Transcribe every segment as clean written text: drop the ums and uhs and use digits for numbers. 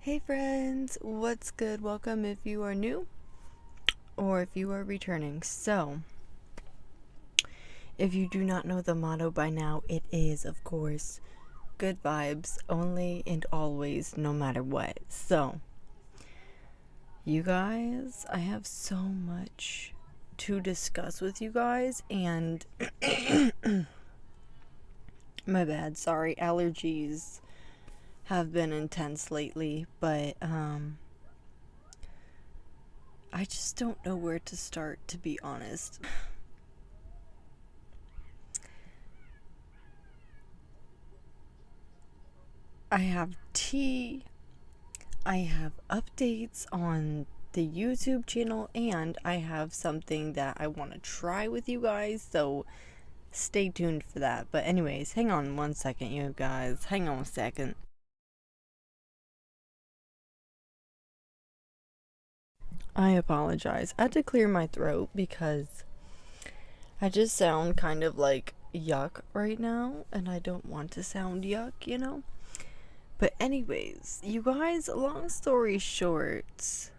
Hey friends, what's good? Welcome if you are new or if you are returning. So, if you do not know the motto by now, it is, of course, good vibes only and always, no matter what. So, you guys, I have so much to discuss with you guys, and my bad, sorry, allergies have been intense lately, but I just don't know where to start, to be honest. I have tea, I have updates on the YouTube channel, and I have something that I want to try with you guys, so stay tuned for that. But anyways, hang on one second, you guys. Hang on a second. I apologize. I had to clear my throat because I just sound kind of like yuck right now, and I don't want to sound yuck. But anyways, you guys, long story short,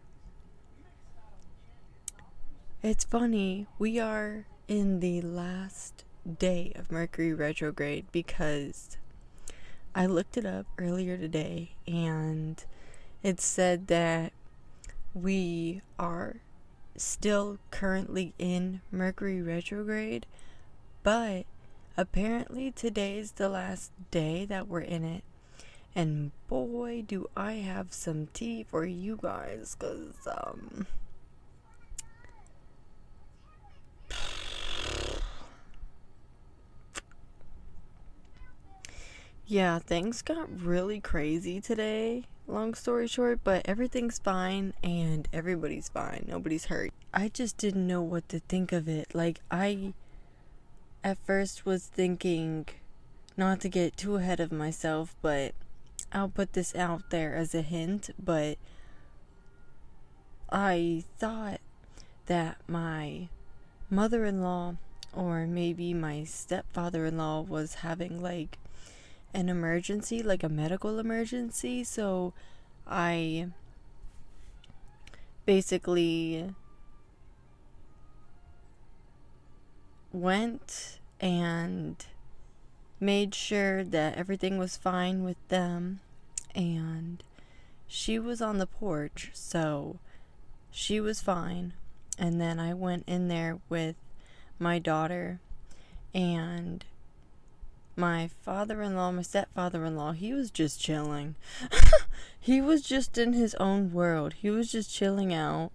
it's funny, we are in the last day of Mercury retrograde because I looked it up earlier today and it said that we are still currently in Mercury retrograde, but apparently today's the last day that we're in it. And boy, do I have some tea for you guys, because, yeah, things got really crazy today, long story short, but everything's fine and everybody's fine. Nobody's hurt. I just didn't know what to think of it. Like, I at first was thinking not to get too ahead of myself, but I'll put this out there as a hint, but I thought that my mother-in-law or maybe my stepfather-in-law was having like an emergency, like a medical emergency, so I basically went and made sure that everything was fine with them, and she was on the porch, so she was fine. And then I went in there with my daughter, and my father-in-law, my stepfather-in-law, he was just chilling. He was just in his own world. He was just chilling out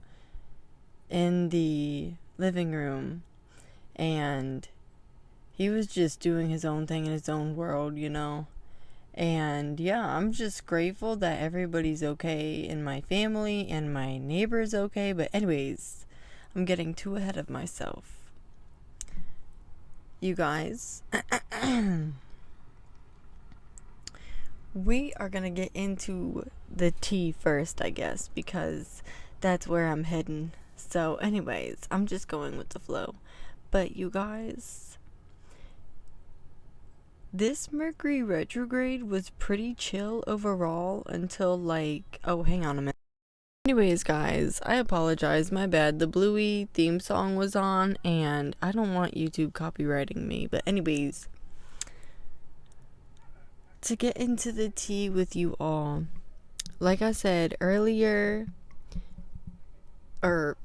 in the living room, and he was just doing his own thing in his own world. And yeah, I'm just grateful that everybody's okay in my family and my neighbor's okay. But anyways, I'm getting too ahead of myself. You guys, we are gonna get into the tea first, I guess, because that's where I'm heading. So anyways, I'm just going with the flow. But you guys, this Mercury retrograde was pretty chill overall until oh, hang on a minute. Anyways, guys, I apologize, my bad. The Bluey theme song was on, and I don't want YouTube copywriting me. But anyways, to get into the tea with you all, like I said earlier, or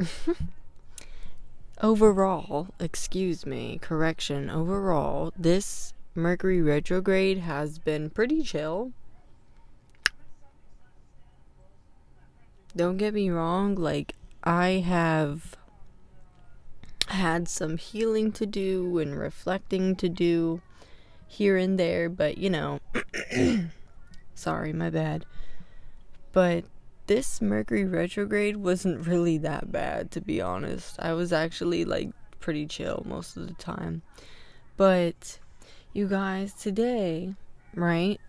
overall, overall, this Mercury retrograde has been pretty chill. Don't get me wrong, like, I have had some healing to do and reflecting to do here and there, but sorry, my bad. But this Mercury retrograde wasn't really that bad, to be honest. I was actually like pretty chill most of the time. But you guys, today, right?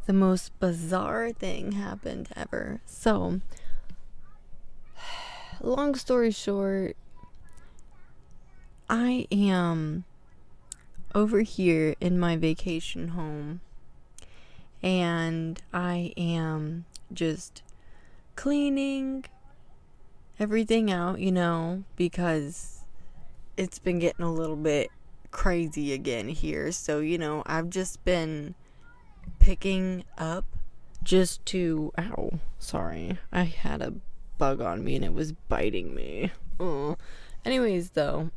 The most bizarre thing happened ever. So, long story short, I am over here in my vacation home, and I am just cleaning everything out, because it's been getting a little bit crazy again here. So, I've just been picking up just to, ow, sorry, I had a bug on me and it was biting me. Anyways, though,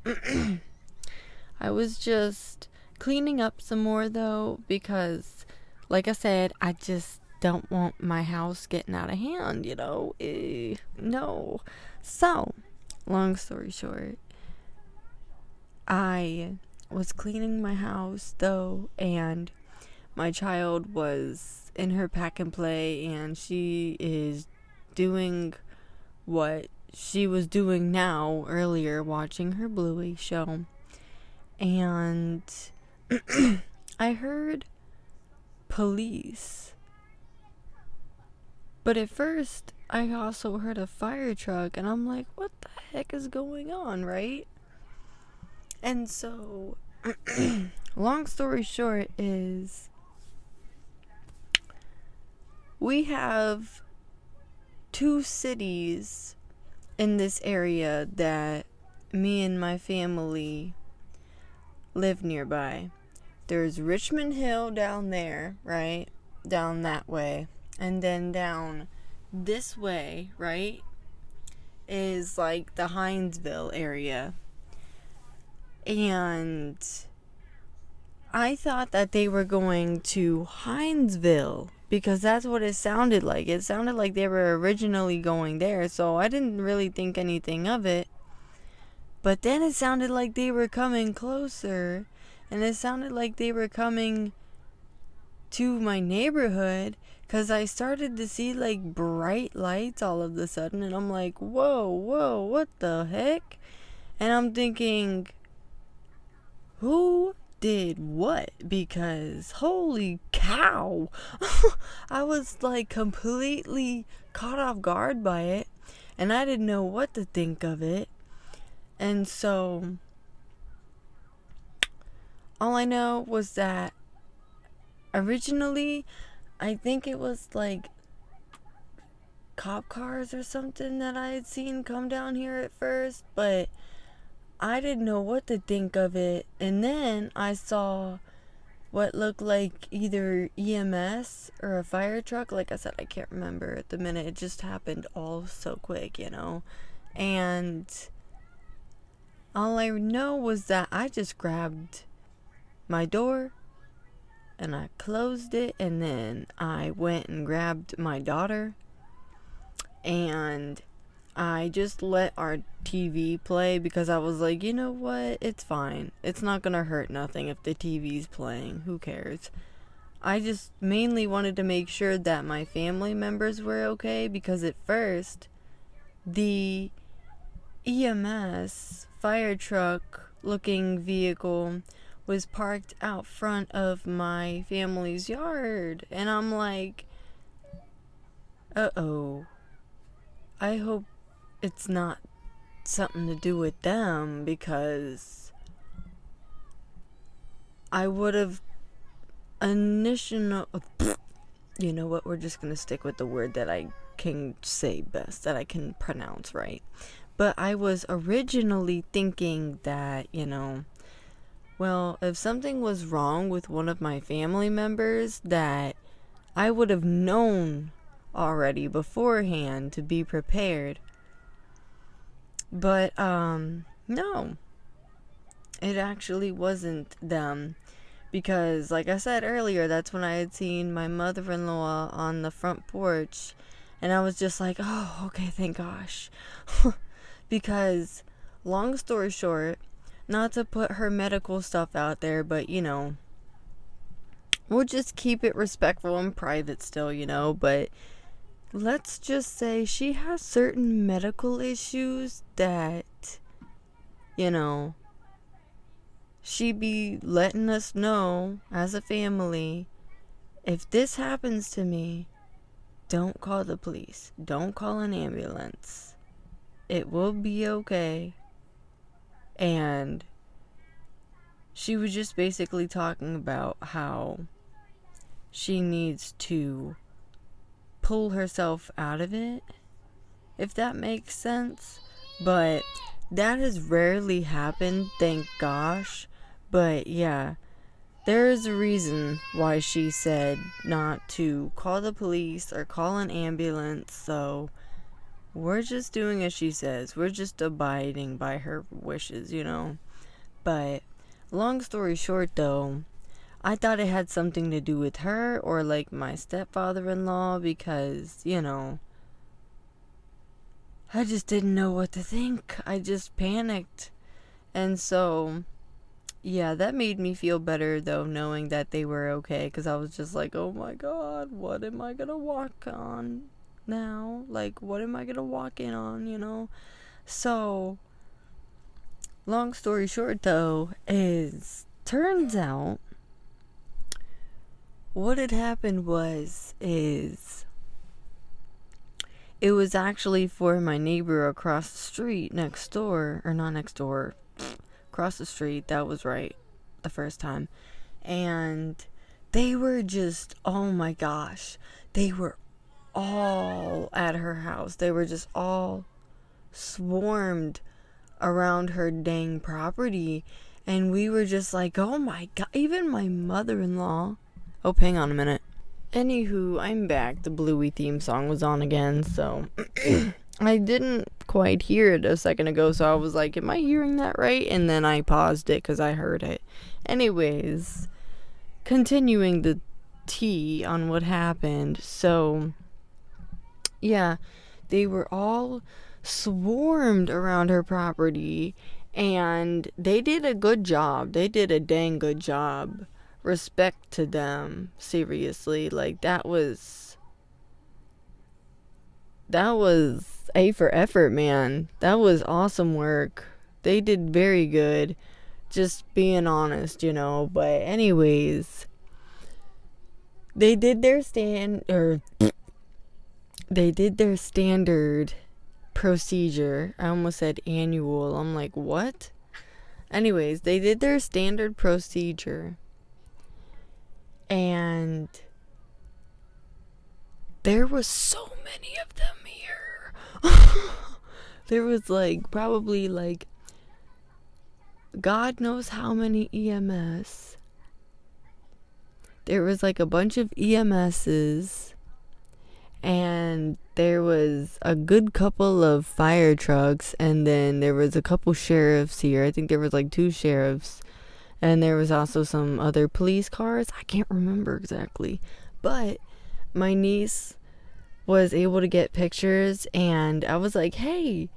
I was just cleaning up some more, though, because, like I said, I just don't want my house getting out of hand, no. So, long story short, I was cleaning my house, though, and my child was in her pack and play, and she is doing what she was doing now earlier, watching her Bluey show. And I heard police. But at first, I also heard a fire truck, and I'm like, what the heck is going on, right? And so, long story short is, we have 2 cities in this area that me and my family live nearby. There's Richmond Hill down there, right? Down that way. And then down this way, right, is like the Hinesville area. And I thought that they were going to Hinesville because that's what it sounded like. It sounded like they were originally going there, so I didn't really think anything of it. But then it sounded like they were coming closer, and it sounded like they were coming to my neighborhood, because I started to see like bright lights all of a sudden, and I'm like, whoa, what the heck? And I'm thinking, who did what? Because holy cow, I was like completely caught off guard by it, and I didn't know what to think of it. And so all I know was that originally I think it was like cop cars or something that I had seen come down here at first, but I didn't know what to think of it. And then I saw what looked like either EMS or a fire truck. Like I said, I can't remember at the minute. It just happened all so quick, And all I know was that I just grabbed my door and I closed it, and then I went and grabbed my daughter and I just let our TV play because I was like, you know what? It's fine. It's not gonna hurt nothing if the TV's playing. Who cares? I just mainly wanted to make sure that my family members were okay, because at first the EMS fire truck looking vehicle was parked out front of my family's yard, and I'm like, uh-oh, I hope it's not something to do with them, because I would have you know what, we're just gonna stick with the word that I can say best, that I can pronounce right. But I was originally thinking that, well, if something was wrong with one of my family members, that I would have known already beforehand to be prepared. But, no. It actually wasn't them. Because, like I said earlier, that's when I had seen my mother-in-law on the front porch. And I was just like, oh, okay, thank gosh. Because, long story short, not to put her medical stuff out there, but, we'll just keep it respectful and private still, but let's just say she has certain medical issues that, she be letting us know as a family, if this happens to me, don't call the police. Don't call an ambulance. It will be okay. And she was just basically talking about how she needs to pull herself out of it, if that makes sense. But that has rarely happened, thank gosh. But yeah, there is a reason why she said not to call the police or call an ambulance, so we're just doing as she says. We're just abiding by her wishes, you know. But long story short, though, I thought it had something to do with her or like my stepfather-in-law because, you know, I just didn't know what to think. I just panicked. And so, yeah, that made me feel better though, knowing that they were okay, because I was just like, oh my god, what am I gonna walk on now? Like, what am I gonna walk in on, you know? So, long story short though, turns out what had happened is it was actually for my neighbor across the street next door, or not next door, across the street. That was right the first time. And they were just, oh my gosh, they were all at her house. They were just all swarmed around her dang property. And we were just like, oh my god, even my mother-in-law. Oh, hang on a minute. Anywho, I'm back. The Bluey theme song was on again, so I didn't quite hear it a second ago, so I was like, am I hearing that right? And then I paused it because I heard it. Anyways, continuing the tea on what happened. So, yeah, they were all swarmed around her property, and they did a good job. They did a dang good job. Respect to them, seriously. Like, that was A for effort, man. That was awesome work. They did very good, just being honest, you know. But anyways, they did their standard procedure. I almost said annual. I'm like, what? Anyways, they did their standard procedure. And there was so many of them here. There was like probably like God knows how many EMS. There was like a bunch of EMSs, and there was a good couple of fire trucks, and then there was a couple sheriffs here. I think there was like 2 sheriffs. And there was also some other police cars. I can't remember exactly. But my niece was able to get pictures. And I was like, hey,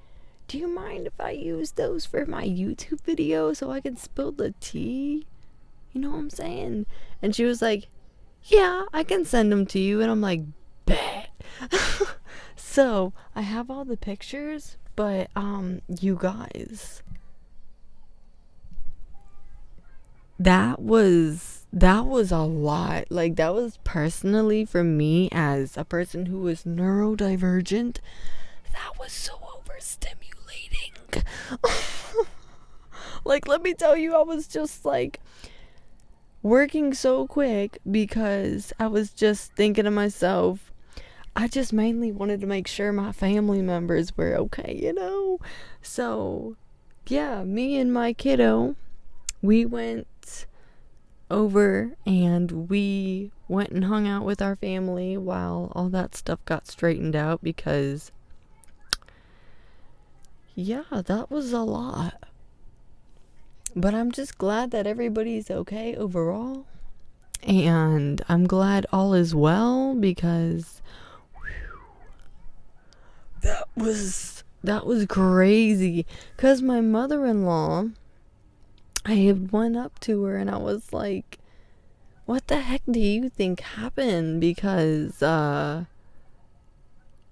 do you mind if I use those for my YouTube video so I can spill the tea? You know what I'm saying? And she was like, yeah, I can send them to you. And I'm like, bet. So I have all the pictures. But, you guys, that was a lot. Like, that was personally for me as a person who was neurodivergent, that was so overstimulating. Like, let me tell you, I was just like working so quick because I was just thinking to myself, I just mainly wanted to make sure my family members were okay, you know? So yeah, me and my kiddo, we went over and we went and hung out with our family while all that stuff got straightened out, because yeah, that was a lot. But I'm just glad that everybody's okay overall, and I'm glad all is well, because that was crazy. Cause my mother-in-law, I had went up to her and I was like, what the heck do you think happened? Because,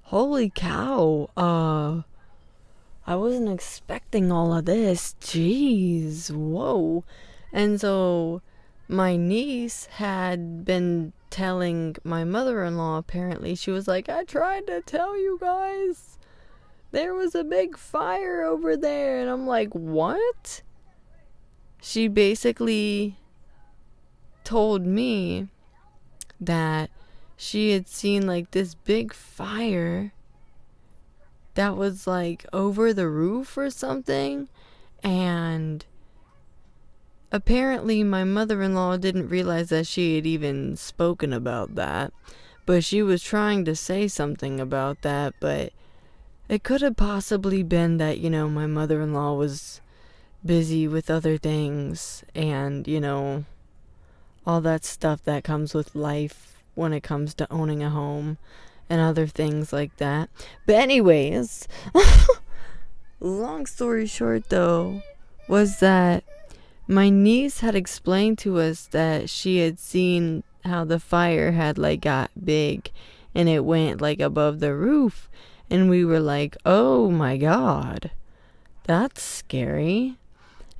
holy cow, I wasn't expecting all of this. Jeez, whoa. And so my niece had been telling my mother-in-law, apparently. She was like, I tried to tell you guys. There was a big fire over there. And I'm like, what? She basically told me that she had seen like this big fire that was like over the roof or something. And apparently my mother-in-law didn't realize that she had even spoken about that, but she was trying to say something about that. But it could have possibly been that, you know, my mother-in-law was busy with other things, and, you know, all that stuff that comes with life when it comes to owning a home and other things like that. But anyways, long story short though, was that my niece had explained to us that she had seen how the fire had like got big and it went like above the roof, and we were like, oh my god, that's scary.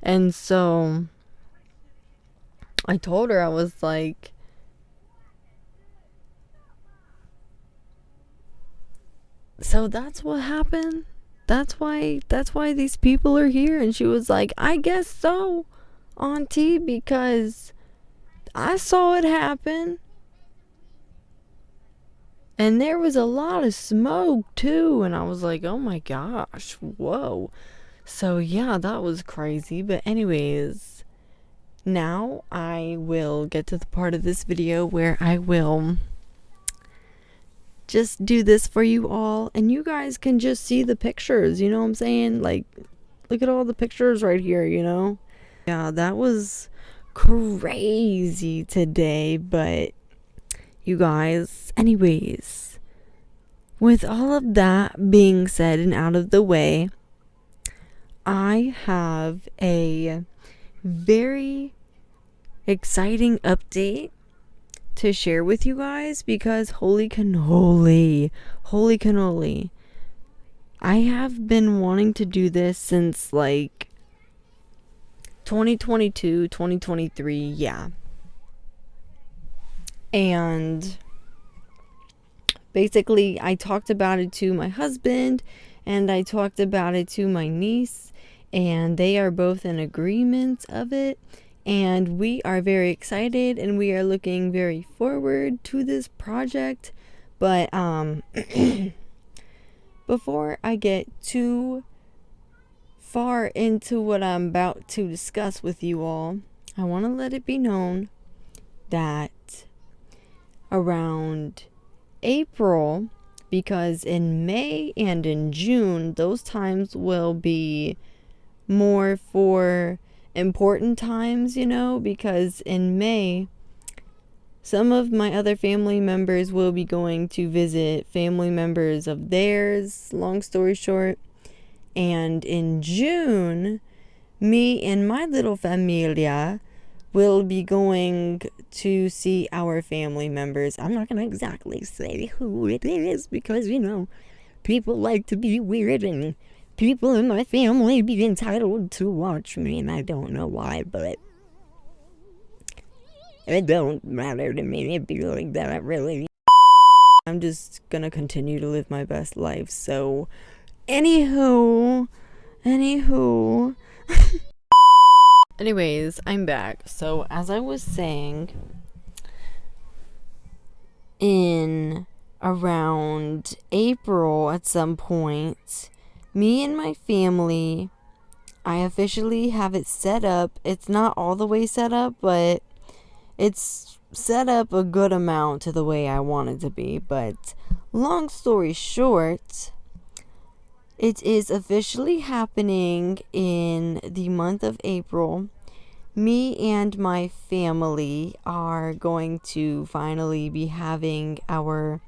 And so I told her, I was like, so that's what happened? That's why these people are here? And she was like, I guess so, Auntie, because I saw it happen. And there was a lot of smoke too. And I was like, oh my gosh, whoa. So yeah, that was crazy. But anyways, now I will get to the part of this video where I will just do this for you all, and you guys can just see the pictures, you know what I'm saying? Like, look at all the pictures right here, you know? Yeah, that was crazy today. But you guys, anyways, with all of that being said and out of the way, I have a very exciting update to share with you guys, because holy cannoli, I have been wanting to do this since like 2022, 2023, yeah. And basically I talked about it to my husband, and I talked about it to my niece, and they are both in agreement of it. And we are very excited, and we are looking very forward to this project. But before I get too far into what I'm about to discuss with you all, I want to let it be known that around April, because in May and in June, those times will be more for important times, you know, because in May some of my other family members will be going to visit family members of theirs, long story short. And in June, me and my little familia will be going to see our family members. I'm not going to exactly say who it is, because, you know, people like to be weird, and people in my family be entitled to watch me, and I don't know why, but it don't matter to me. It'd be like that, really. I'm just gonna continue to live my best life. So, anywho. Anyways, I'm back. So, as I was saying, in around April at some point, me and my family, I officially have it set up. It's not all the way set up, but it's set up a good amount to the way I want it to be. But long story short, it is officially happening in the month of April. Me and my family are going to finally be having our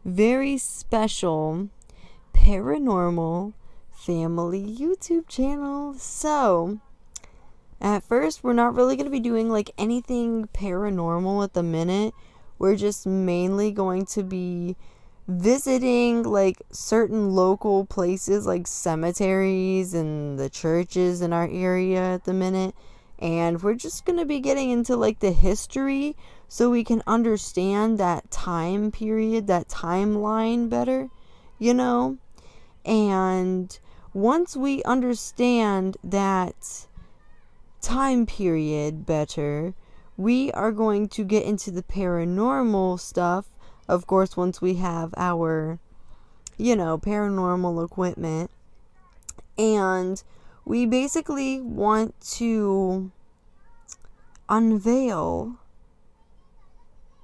very special paranormal family YouTube channel. So, at first, we're not really going to be doing like anything paranormal at the minute. We're just mainly going to be visiting like certain local places, like cemeteries and the churches in our area at the minute. And we're just going to be getting into like the history, so we can understand that time period, that timeline better, you know? And once we understand that time period better, we are going to get into the paranormal stuff, of course, once we have our, paranormal equipment. And we basically want to unveil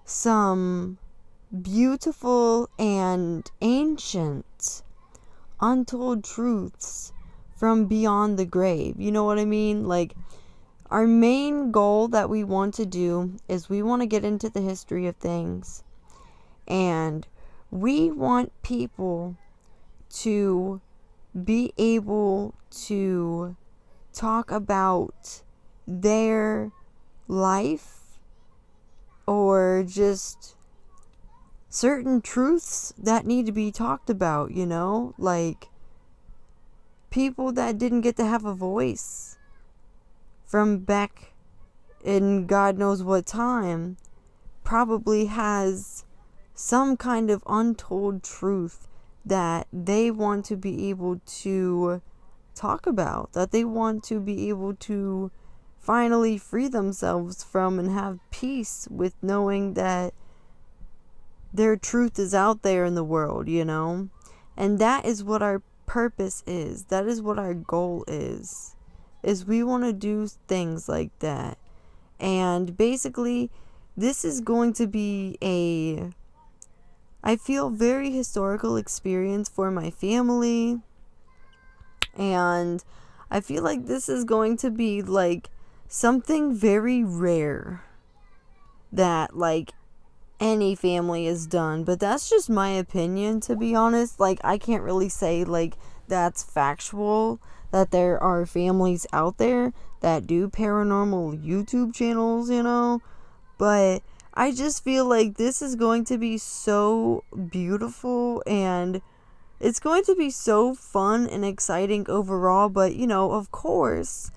some beautiful and ancient untold truths from beyond the grave. You know what I mean? Like, our main goal that we want to do is we want to get into the history of things, and we want people to be able to talk about their life or just certain truths that need to be talked about, like people that didn't get to have a voice from back in God knows what time probably has some kind of untold truth that they want to be able to talk about, that they want to be able to finally free themselves from and have peace with knowing that their truth is out there in the world, And that is what our purpose is. That is what our goal is we want to do things like that. And basically, this is going to be I feel, very historical experience for my family. And I feel like this is going to be like something very rare that like any family has done. But that's just my opinion, to be honest. Like, I can't really say like that's factual, that there are families out there that do paranormal YouTube channels, but I just feel like this is going to be so beautiful, and it's going to be so fun and exciting overall. But, of course,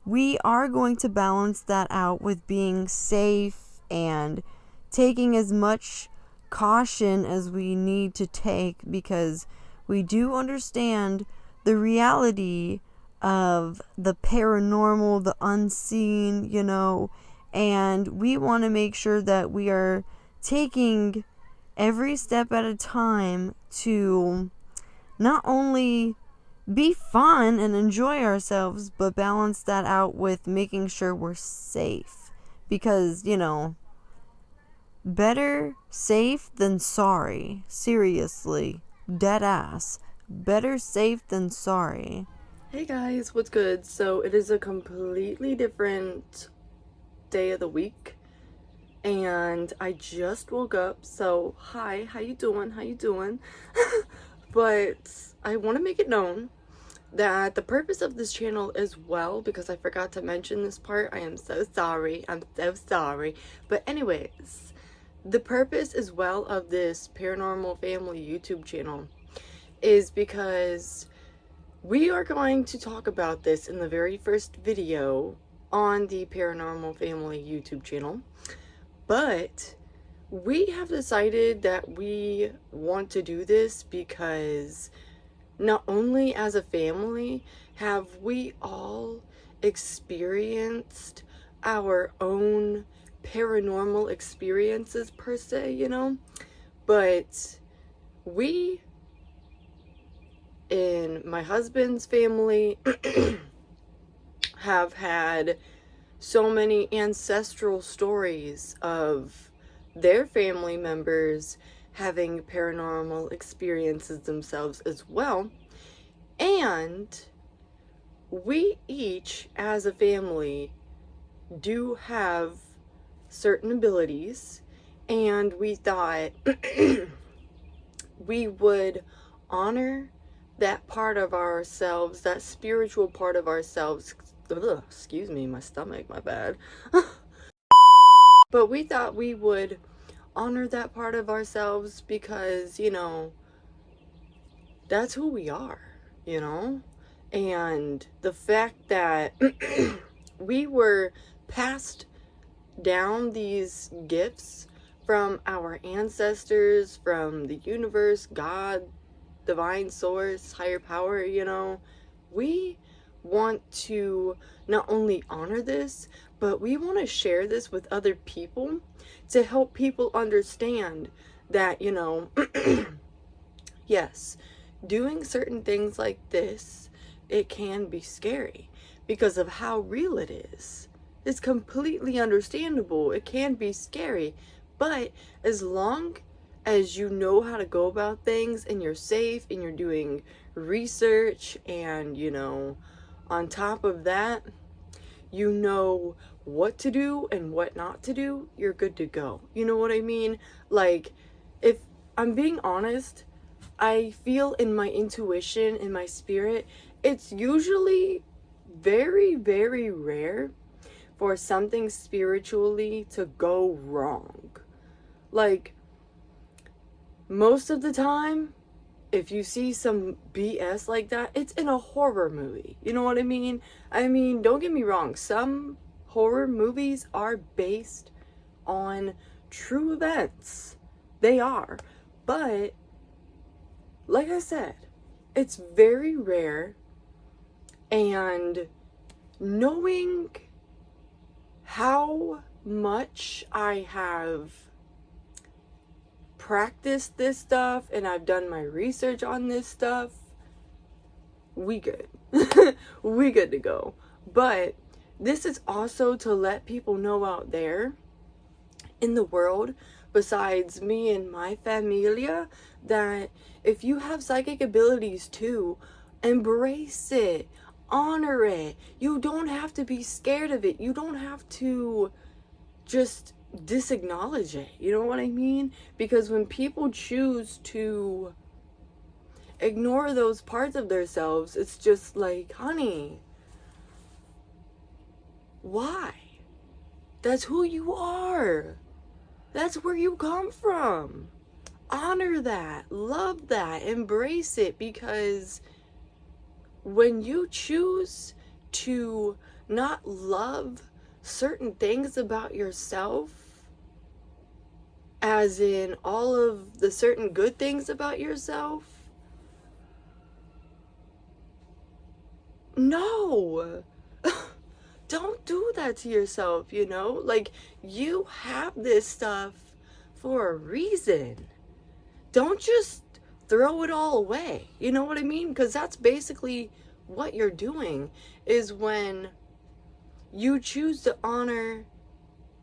we are going to balance that out with being safe and taking as much caution as we need to take, because we do understand the reality of the paranormal, the unseen, and we want to make sure that we are taking every step at a time to not only be fun and enjoy ourselves, but balance that out with making sure we're safe. Because, better safe than sorry. Seriously. Dead ass. Better safe than sorry. Hey guys, what's good? So it is a completely different day of the week, and I just woke up. So hi, how you doing? But I want to make it known that the purpose of this channel as well, because I forgot to mention this part. I am so sorry. But anyways, the purpose as well of this Paranormal Family YouTube channel is because we are going to talk about this in the very first video on the Paranormal Family YouTube channel, but we have decided that we want to do this because not only as a family have we all experienced our own paranormal experiences per se, but we in my husband's family have had so many ancestral stories of their family members having paranormal experiences themselves as well. And we each, as a family, do have certain abilities, and we thought we would honor that part of ourselves, that spiritual part of ourselves. Ugh, excuse me, my stomach, my bad. But we thought we would honor that part of ourselves because, that's who we are, and the fact that we were passed down these gifts from our ancestors, from the universe, God, divine source, higher power, we want to not only honor this, but we want to share this with other people to help people understand that, you know, yes, doing certain things like this, it can be scary because of how real it is. It's completely understandable. It can be scary, but as long as you know how to go about things and you're safe and you're doing research and, you know, on top of that, you know what to do and what not to do, you're good to go. You know what I mean? Like, if I'm being honest, I feel in my intuition, in my spirit, it's usually very, very rare for something spiritually to go wrong. Like, most of the time, if you see some BS like that, it's in a horror movie. You know what I mean? I mean, don't get me wrong. Some horror movies are based on true events. They are. But, like I said, it's very rare. And knowing how much I have practiced this stuff and I've done my research on this stuff, we good. We good to go. But this is also to let people know out there in the world, besides me and my familia, that if you have psychic abilities too, embrace it, honor it. You don't have to be scared of it. You don't have to just disacknowledge it. You know what I mean? Because when people choose to ignore those parts of themselves, it's just like, honey, why? That's who you are. That's where you come from. Honor that, love that, embrace it, because when you choose to not love certain things about yourself, as in all of the certain good things about yourself, no. Don't do that to yourself, you know? Like, you have this stuff for a reason. Don't just throw it all away. You know what I mean? Because that's basically what you're doing, is when you choose to honor,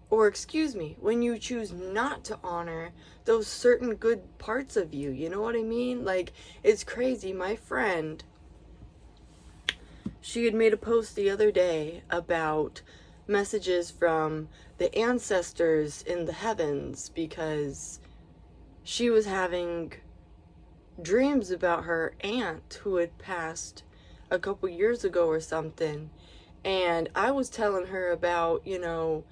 or excuse me, when you choose not to honor those certain good parts of you. You know what I mean? Like, it's crazy. My friend, she had made a post the other day about messages from the ancestors in the heavens, because she was having dreams about her aunt who had passed a couple years ago or something. And I was telling her about, you know,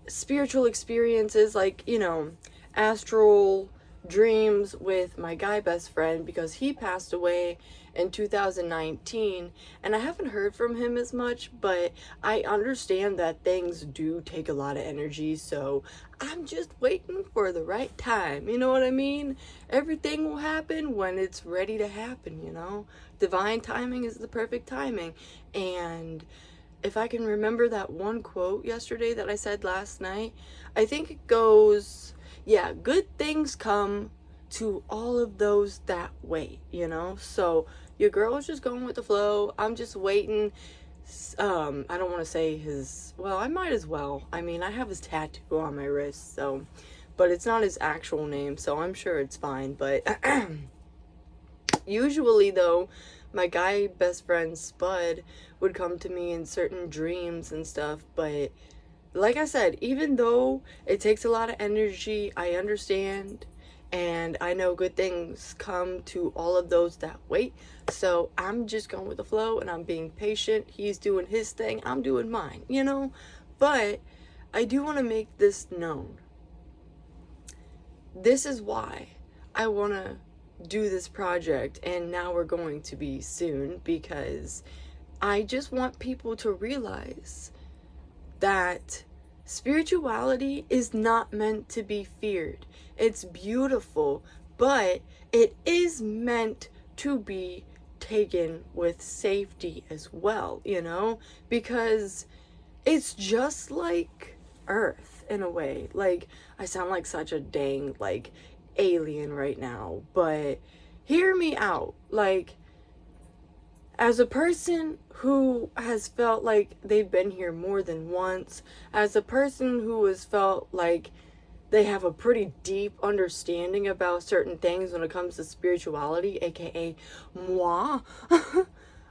spiritual experiences, like, you know, astral dreams with my guy best friend, because he passed away in 2019 and I haven't heard from him as much, but I understand that things do take a lot of energy, so I'm just waiting for the right time. You know what I mean? Everything will happen when it's ready to happen, you know? Divine timing is the perfect timing. And if I can remember that one quote yesterday that I said last night, I think it goes, yeah, good things come to all of those that wait, you know? So your girl is just going with the flow. I'm just waiting. I don't want to say his, well, I might as well. I mean, I have his tattoo on my wrist, so, but it's not his actual name, so I'm sure it's fine. But usually though, my guy best friend Spud would come to me in certain dreams and stuff, but like I said, even though it takes a lot of energy, I understand, and I know good things come to all of those that wait. So I'm just going with the flow and I'm being patient. He's doing his thing, I'm doing mine, you know? But I do want to make this known. This is why I want to do this project, and now we're going to be soon, because I just want people to realize that spirituality is not meant to be feared. It's beautiful, but it is meant to be taken with safety as well, you know? Because it's just like Earth in a way. Like, I sound like such a dang, like, alien right now, but hear me out. Like, as a person who has felt like they've been here more than once, as a person who has felt like they have a pretty deep understanding about certain things when it comes to spirituality, aka moi,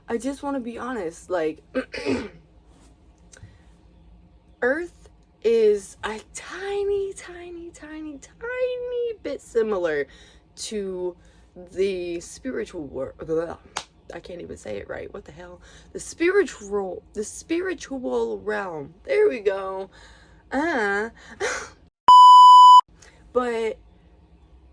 I just want to be honest. Like, Earth is a tiny, tiny, tiny, tiny bit similar to the spiritual world. I can't even say it right. What the hell? The spiritual realm. There we go. But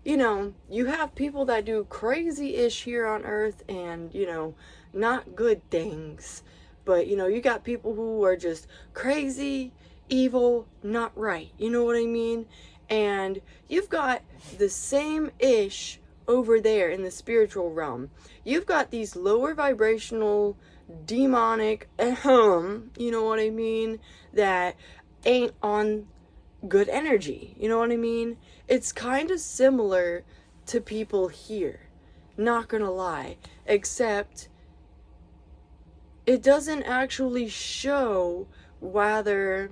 you know, you have people that do crazy-ish here on Earth and, you know, not good things. But, you know, you got people who are just crazy, evil, not right. You know what I mean? And you've got the same-ish over there in the spiritual realm. You've got these lower vibrational, demonic, you know what I mean, that ain't on good energy. You know what I mean? It's kind of similar to people here. Not gonna lie. Except it doesn't actually show whether,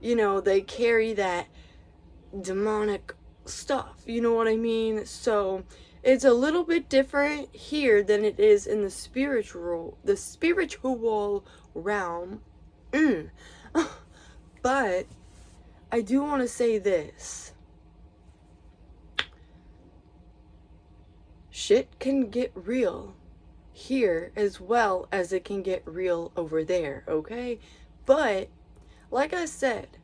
you know, they carry that demonic stuff. You know what I mean? So it's a little bit different here than it is in the spiritual realm. But I do want to say this. Shit can get real here as well as it can get real over there, okay? But, like I said,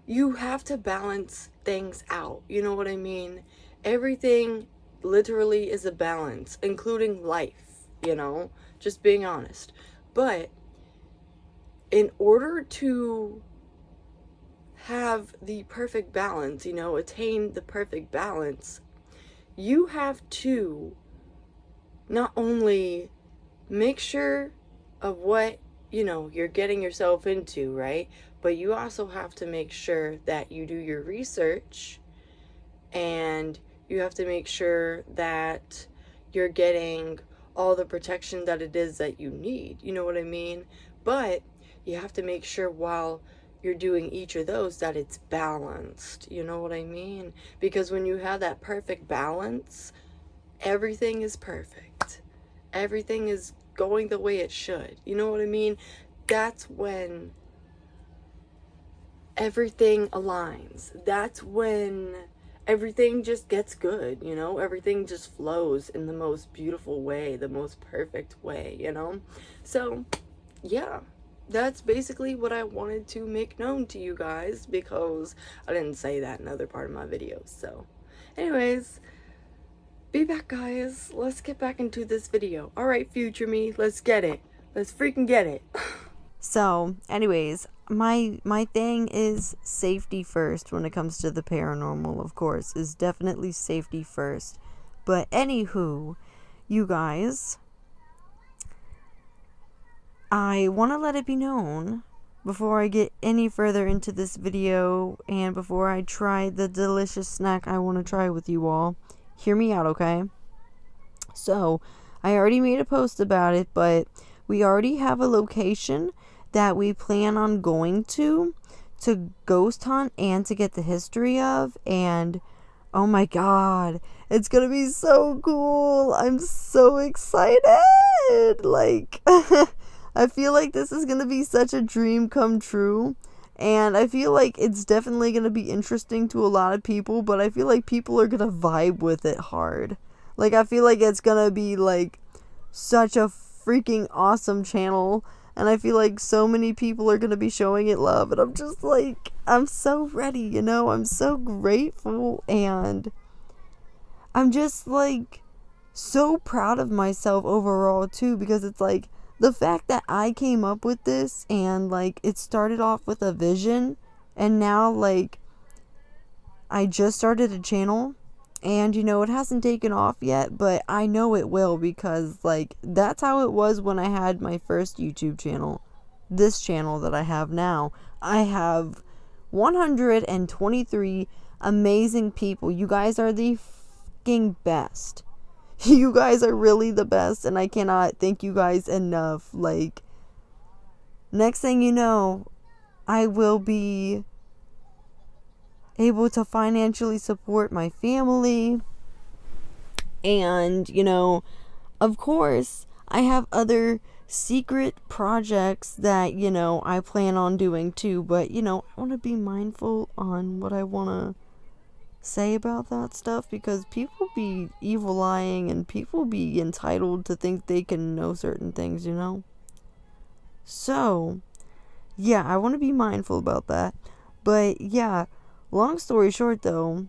you have to balance things out. You know what I mean? Everything literally is a balance, including life, you know? Just being honest. But, in order to have the perfect balance, you know, attain the perfect balance, you have to not only make sure of what, you know, you're getting yourself into, right? But you also have to make sure that you do your research, and you have to make sure that you're getting all the protection that it is that you need. You know what I mean? But you have to make sure while you're doing each of those that it's balanced. You know what I mean? Because when you have that perfect balance, everything is perfect. Everything is going the way it should. You know what I mean? That's when everything aligns. That's when everything just gets good, you know? Everything just flows in the most beautiful way, the most perfect way, you know? So, yeah. That's basically what I wanted to make known to you guys, because I didn't say that in other part of my videos. So, anyways, be back, guys. Let's get back into this video. Alright, future me, let's get it. Let's freaking get it. So, anyways, my thing is safety first when it comes to the paranormal, of course, is definitely safety first. But anywho, you guys, I want to let it be known before I get any further into this video and before I try the delicious snack I want to try with you all. Hear me out, okay? So, I already made a post about it, but we already have a location that we plan on going to ghost hunt and to get the history of, and oh my god, it's gonna be so cool. I'm so excited. Like, I feel like this is gonna be such a dream come true, and I feel like it's definitely gonna be interesting to a lot of people, but I feel like people are gonna vibe with it hard. Like, I feel like it's gonna be like such a freaking awesome channel, and I feel like so many people are gonna be showing it love, and I'm just like, I'm so ready, you know? I'm so grateful, and I'm just like so proud of myself overall too, because it's like the fact that I came up with this, and like it started off with a vision, and now like I just started a channel, and you know, it hasn't taken off yet, but I know it will, because like that's how it was when I had my first YouTube channel. this channel that I have now. I have 123 amazing people. You guys are the fucking best. You guys are really the best, and I cannot thank you guys enough. Like, next thing you know, I will be able to financially support my family. And, of course, I have other secret projects that, I plan on doing too. But, I want to be mindful on what I want to say about that stuff, because people be evil eyeing and people be entitled to think they can know certain things. So, yeah, I want to be mindful about that. But, yeah, long story short, though,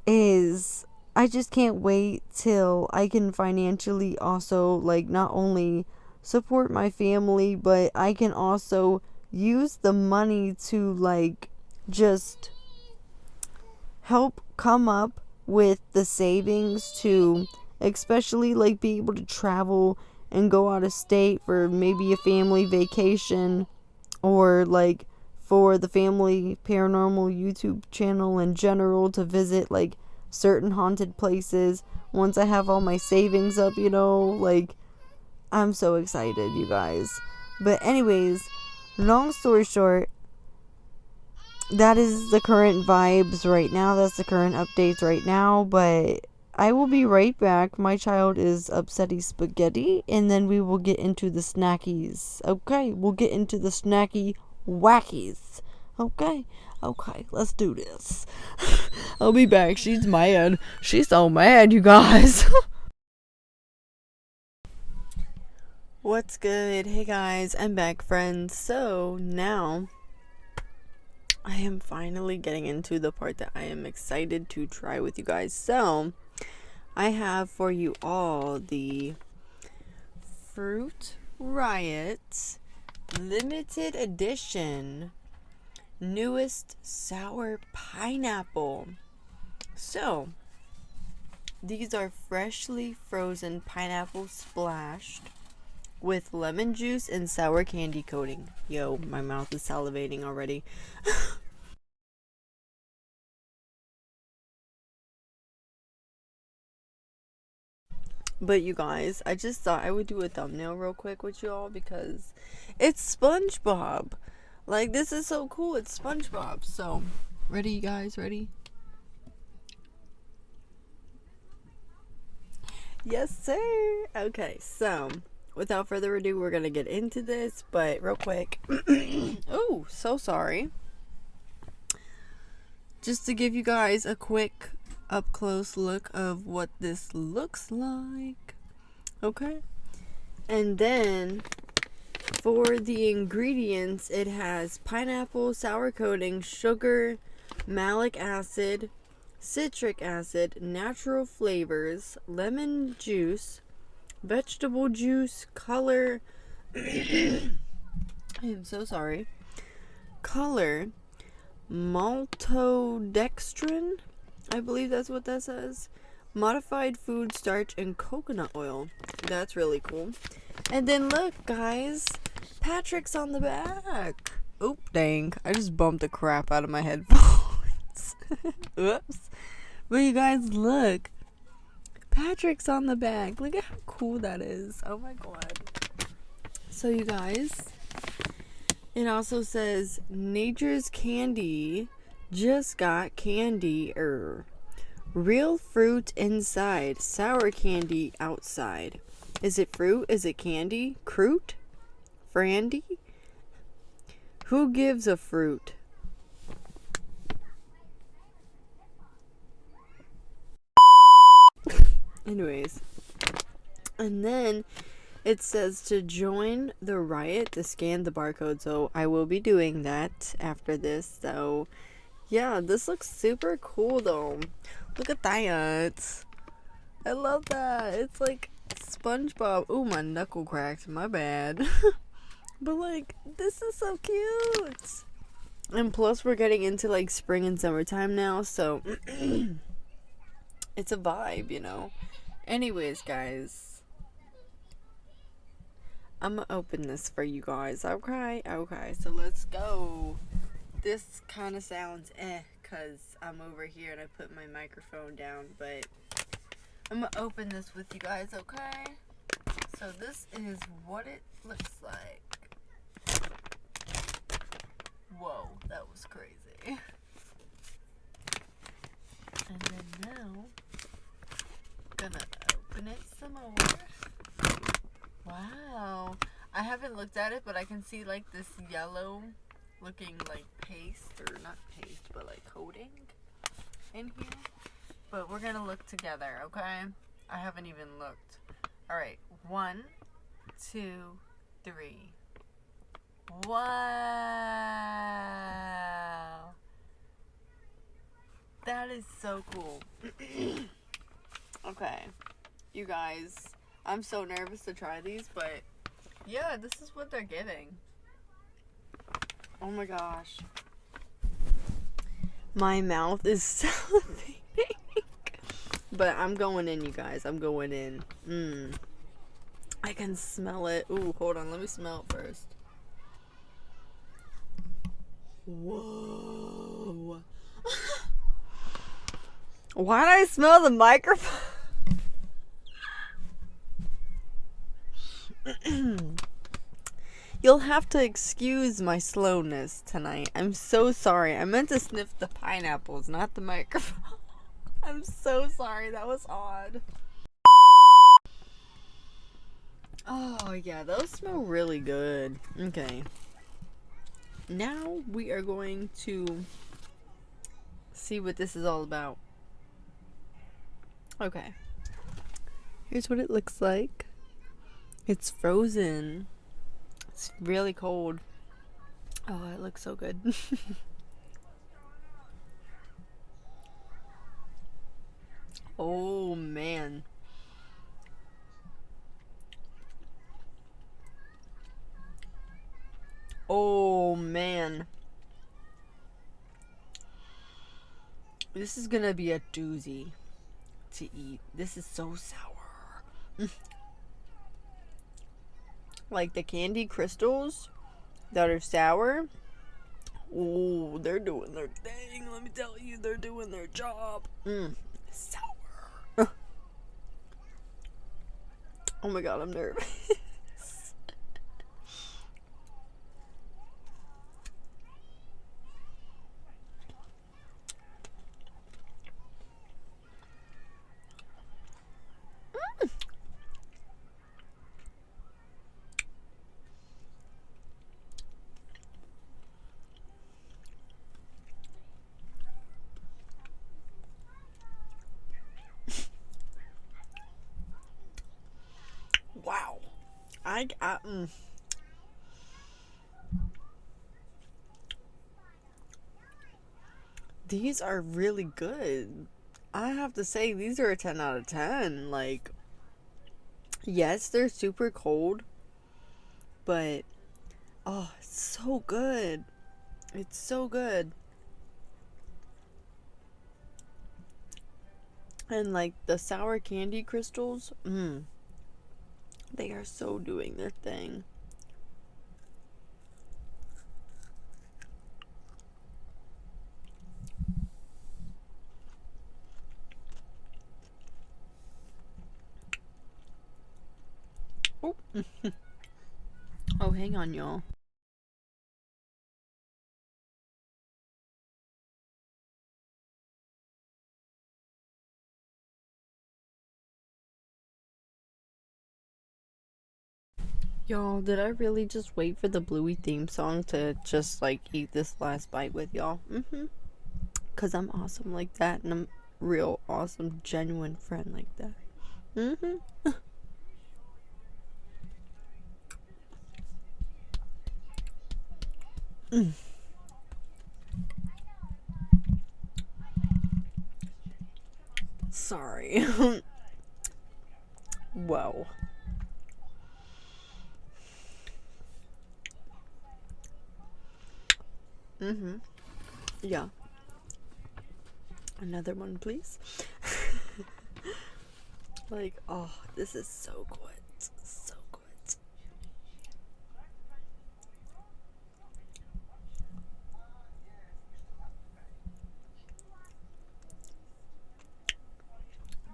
is I just can't wait till I can financially also, like, not only support my family, but I can also use the money to, like, just help come up with the savings to especially, like, be able to travel and go out of state for maybe a family vacation, or, like, for the family paranormal YouTube channel in general to visit, like, certain haunted places once I have all my savings up. Like, I'm so excited, you guys. But anyways, long story short, that is the current vibes right now. That's the current updates right now. But I will be right back. My child is upsetty spaghetti, and then we will get into the snackies. Okay, we'll get into the snacky wackies. Okay, let's do this. I'll be back. She's mad. She's so mad, you guys. What's good? Hey guys, I'm back, friends. So now I am finally getting into the part that I am excited to try with you guys. So I have for you all the Fruit Riot limited edition newest sour pineapple. So these are freshly frozen pineapple splashed with lemon juice and sour candy coating. Yo, my mouth is salivating already. But you guys, I just thought I would do a thumbnail real quick with you all because it's SpongeBob. Like, this is so cool. It's SpongeBob. So, ready, you guys? Ready? Yes, sir. Okay, so without further ado, we're gonna get into this. But real quick, oh, so sorry. Just to give you guys a quick up close look of what this looks like. Okay, and then for the ingredients, it has pineapple, sour coating, sugar, malic acid, citric acid, natural flavors, lemon juice, vegetable juice, color. I am so sorry. Color, maltodextrin, I believe that's what that says. Modified food starch and coconut oil. That's really cool. And then look, guys, Patrick's on the back. Oop, dang. I just bumped the crap out of my headphones. Oops. But you guys, look. Patrick's on the back. Look at how cool that is. Oh my god. So you guys, it also says Nature's Candy just got candy. Real fruit inside, sour candy outside. Is it fruit? Is it candy? Croot? Frandy? Who gives a fruit? Anyways. And then it says to join the riot to scan the barcode. So I will be doing that after this. So yeah, this looks super cool though. Look at that. I love that. It's like SpongeBob. Ooh, my knuckle cracked. My bad. But like, this is so cute. And plus we're getting into like spring and summertime now, so it's a vibe, Anyways, guys, I'm gonna open this for you guys. Okay, so let's go. This kind of sounds because I'm over here and I put my microphone down, but I'm gonna open this with you guys, okay? So this is what it looks like. Whoa, that was crazy. And then now, gonna open it some more. Wow. I haven't looked at it, but I can see like this yellow looking like paste, or not paste, but like coating in here. But we're gonna look together, okay? I haven't even looked. Alright, 1, 2, 3. Wow. That is so cool. Okay, you guys, I'm so nervous to try these, but yeah, this is what they're giving. Oh my gosh. My mouth is salivating. But I'm going in, you guys. I'm going in. I can smell it. Ooh, hold on. Let me smell it first. Whoa. Why did I smell the microphone? You'll have to excuse my slowness tonight. I'm so sorry. I meant to sniff the pineapples, not the microphone. I'm so sorry. That was odd. Oh, yeah. Those smell really good. Okay. Now we are going to see what this is all about. Okay. Here's what it looks like. It's frozen. It's really cold. Oh, it looks so good. Oh, man. Oh, man. This is gonna be a doozy to eat. This is so sour. Like the candy crystals that are sour. Oh, they're doing their thing. Let me tell you, they're doing their job. Sour. Oh my god, I'm nervous. Wow. These are really good. I have to say, these are a 10 out of 10. Like, yes, they're super cold, but oh, it's so good. It's so good. And like the sour candy crystals, they are so doing their thing. Oh, oh, hang on, y'all. Y'all, did I really just wait for the Bluey theme song to just like eat this last bite with y'all? Cause I'm awesome like that, and I'm real awesome, genuine friend like that. Sorry. Whoa. Yeah. Another one, please. Like, oh, this is so good. So good.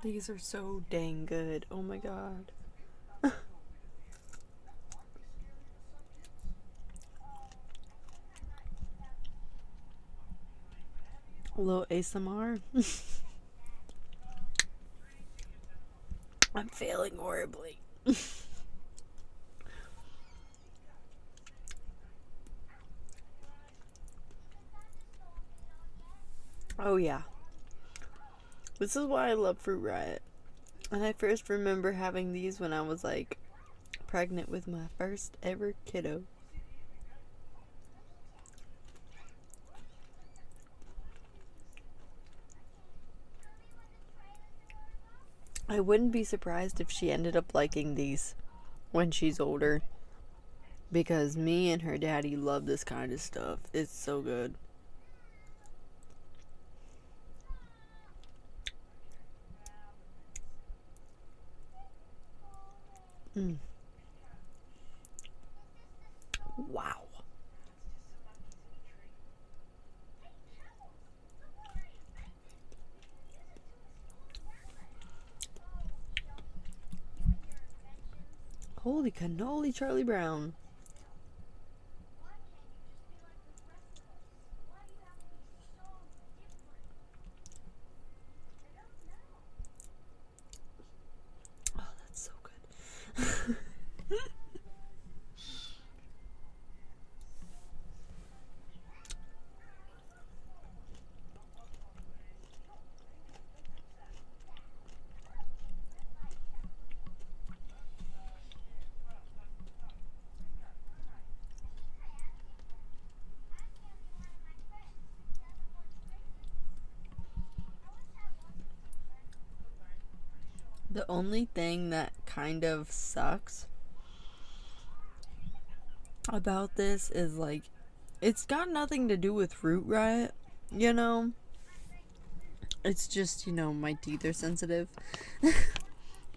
These are so dang good. Oh my god. A little ASMR. I'm failing horribly. Oh yeah. This is why I love Fruit Riot. And I first remember having these when I was like pregnant with my first ever kiddo. I wouldn't be surprised if she ended up liking these when she's older. Because me and her daddy love this kind of stuff. It's so good. Mm. Wow. Holy cannoli, Charlie Brown. Oh, that's so good. The only thing that kind of sucks about this is like it's got nothing to do with Fruit Riot, you know? It's just, my teeth are sensitive.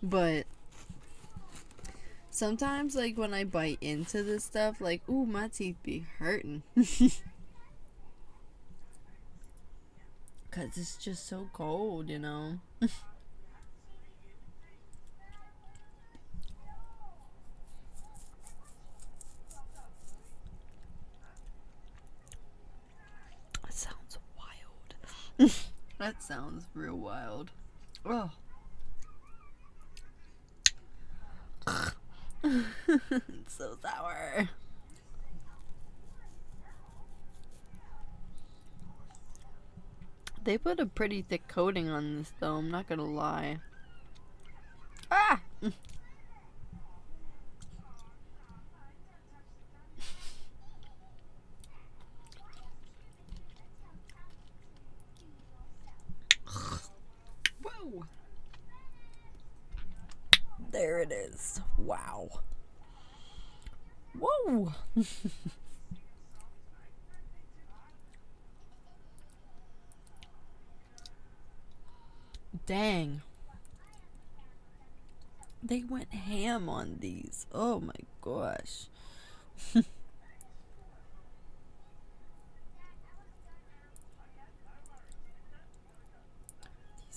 But sometimes like when I bite into this stuff, like, ooh, my teeth be hurting. Cause it's just so cold, That sounds wild. That sounds real wild. Oh. It's so sour. They put a pretty thick coating on this though, I'm not gonna lie. Ah! Whoa! There it is. Wow. Whoa! Dang. They went ham on these. Oh my gosh. These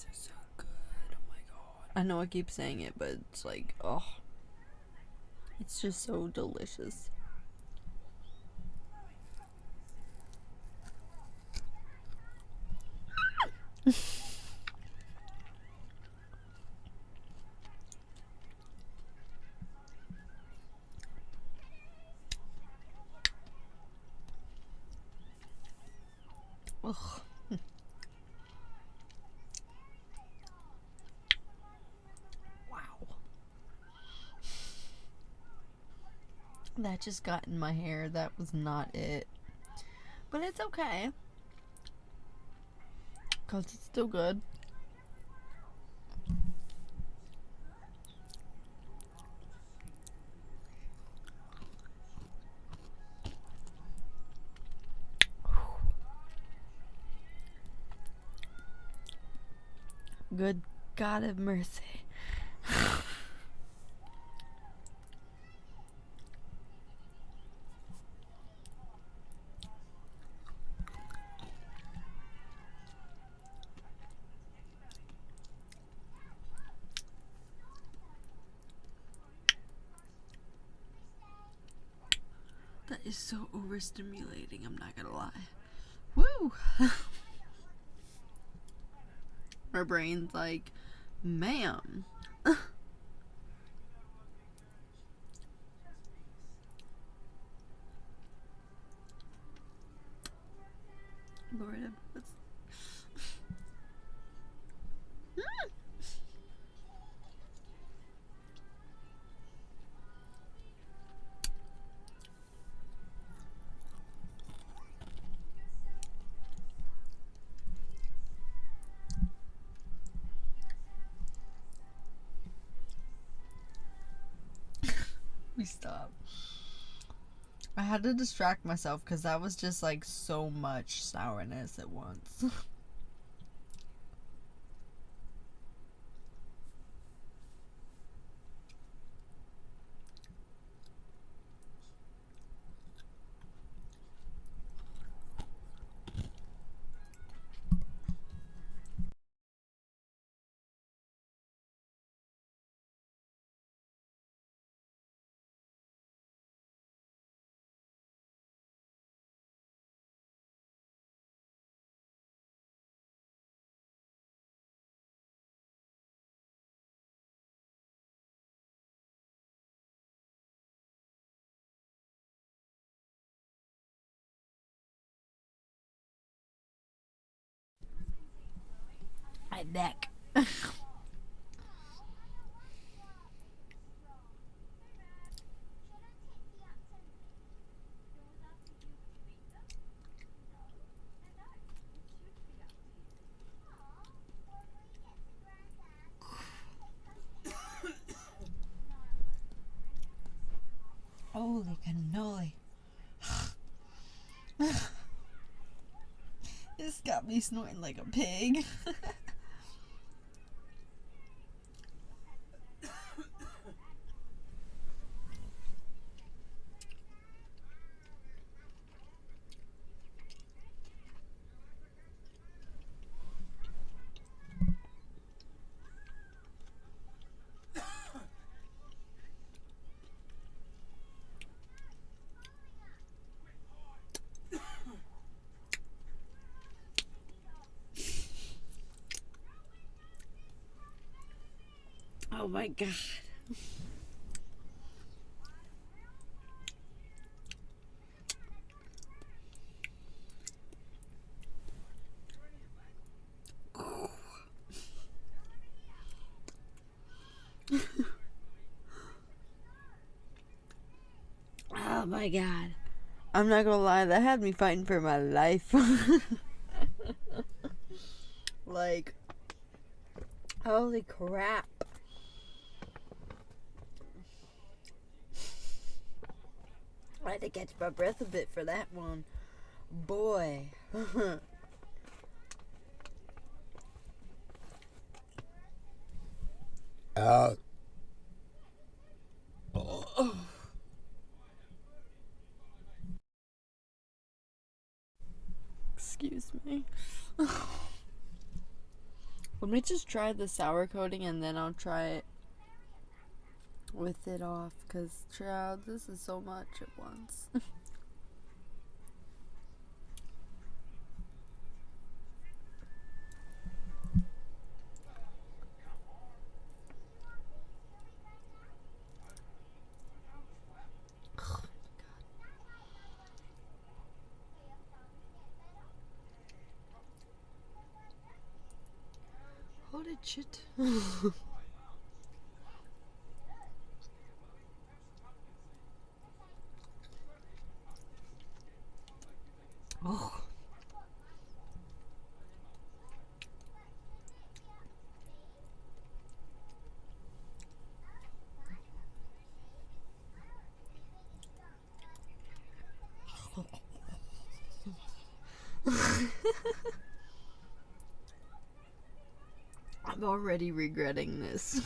are so good. Oh my god. I know I keep saying it, but it's like, oh. It's just so delicious. Ugh. Wow. That just got in my hair. That was not it. But it's okay. Because it's still good. Good God of mercy. That is so overstimulating, I'm not gonna lie. Woo! My brain's like, ma'am. Lord, that's... We stop. I had to distract myself because that was just like so much sourness at once. I'm back. Holy cannoli. This got me snorting like a pig. Oh my god. Oh my god. I'm not gonna lie, that had me fighting for my life. Like, holy crap. I had to catch my breath a bit for that one. Boy. Excuse me. Let me just try the sour coating and then I'll try it with it off, because child, this is so much at once. Holy shit. Oh. I'm already regretting this.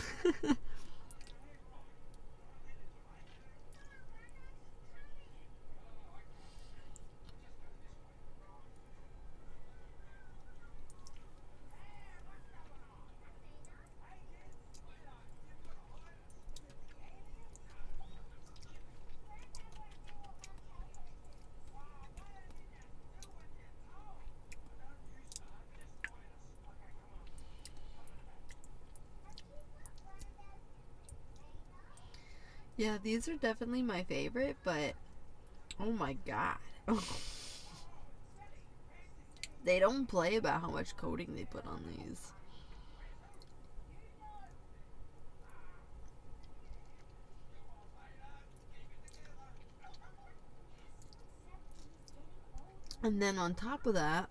Yeah, these are definitely my favorite, but oh my god. They don't play about how much coating they put on these. And then on top of that,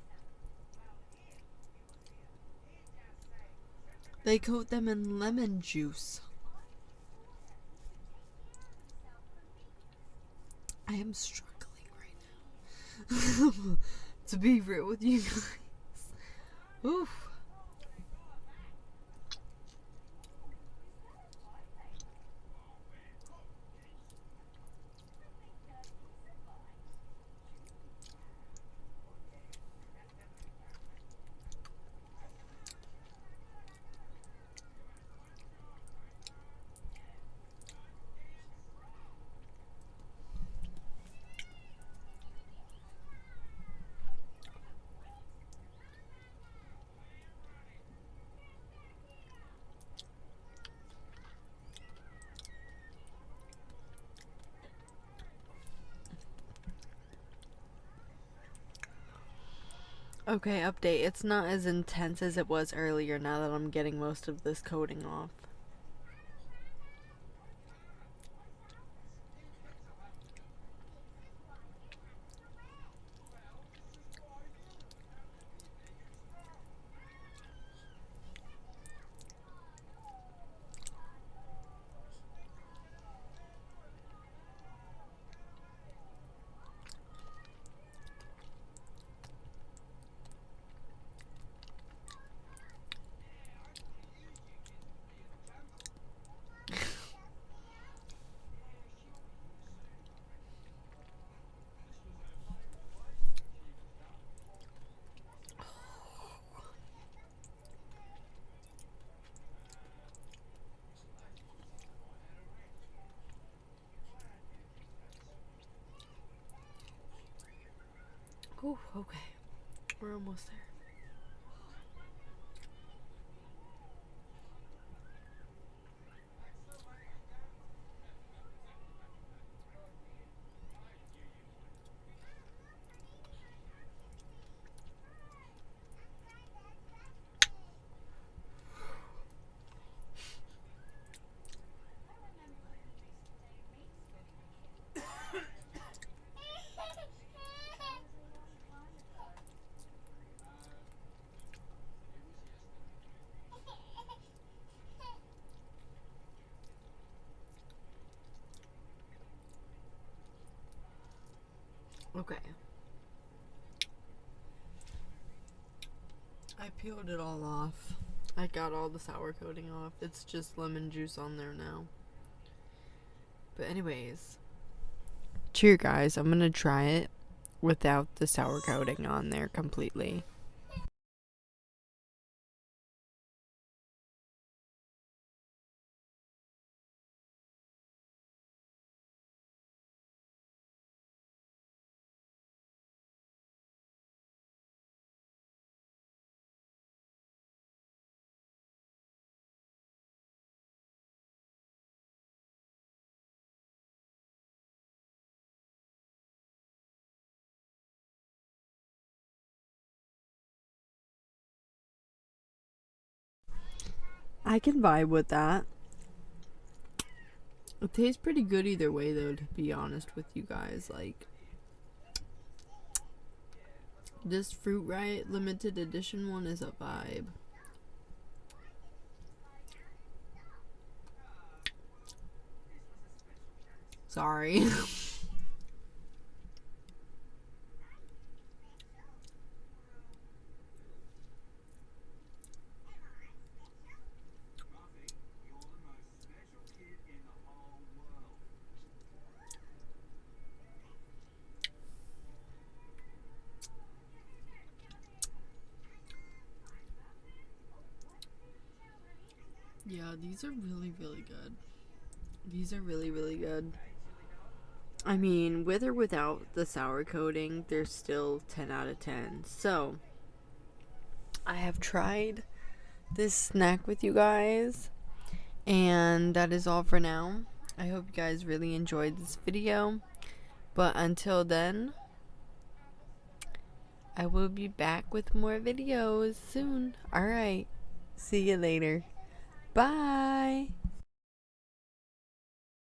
they coat them in lemon juice. I am struggling right now. To be real with you guys. Oof. Okay, update. It's not as intense as it was earlier now that I'm getting most of this coating off. Ooh, okay. We're almost there. Okay. I peeled it all off. I got all the sour coating off. It's just lemon juice on there now. But anyways, cheer guys, I'm gonna try it without the sour coating on there completely. I can vibe with that. It tastes pretty good either way though, to be honest with you guys. Like, this Fruit Riot limited edition one is a vibe. Sorry. Yeah, these are really, really good. These are really, really good. I mean, with or without the sour coating, they're still 10 out of 10. So, I have tried this snack with you guys, and that is all for now. I hope you guys really enjoyed this video. But until then, I will be back with more videos soon. Alright. See you later. Bye.